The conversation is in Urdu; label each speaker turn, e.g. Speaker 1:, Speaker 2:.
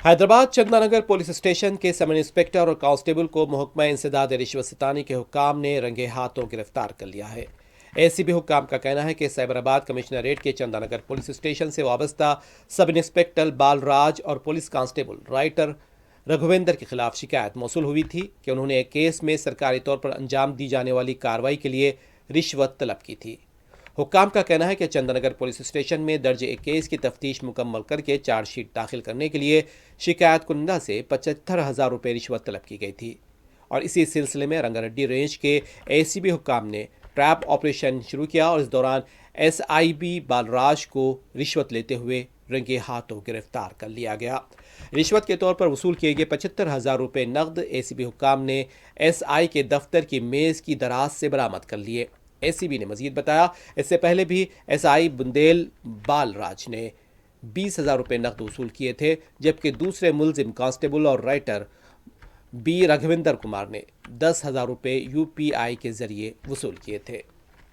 Speaker 1: حیدرآباد چندانگر پولیس اسٹیشن کے سب انسپکٹر اور کانسٹیبل کو محکمہ انسداد رشوت ستانی کے حکام نے رنگے ہاتھوں گرفتار کر لیا ہے۔ اے سی بی حکام کا کہنا ہے کہ سائبرآباد کمشنریٹ کے چندانگر پولیس اسٹیشن سے وابستہ سب انسپکٹر بال راج اور پولیس کانسٹیبل رائٹر رگھویندر کے خلاف شکایت موصول ہوئی تھی کہ انہوں نے ایک کیس میں سرکاری طور پر انجام دی جانے والی کارروائی کے لیے رشوت طلب کی تھی۔ حکام کا کہنا ہے کہ چندانگر پولیس اسٹیشن میں درج ایک کیس کی تفتیش مکمل کر کے چارج شیٹ داخل کرنے کے لیے شکایت کنندہ سے 75,000 روپے رشوت طلب کی گئی تھی، اور اسی سلسلے میں رنگاریڈی رینج کے اے سی بی حکام نے ٹریپ آپریشن شروع کیا اور اس دوران ایس آئی بی بالراج کو رشوت لیتے ہوئے رنگے ہاتھوں گرفتار کر لیا گیا۔ رشوت کے طور پر وصول کیے گئے 75,000 روپے نقد اے سی بی حکام نے ایس آئی کے دفتر کی میز کی دراز سے برآمد کر لیے۔ اے سی بی نے مزید بتایا اس سے پہلے بھی ایس آئی بندیل بال راج نے 20,000 روپے نقد وصول کیے تھے، جبکہ دوسرے ملزم کانسٹیبل اور رائٹر بی رگھویندر کمار نے 10,000 روپے یو پی آئی کے ذریعے وصول کیے تھے۔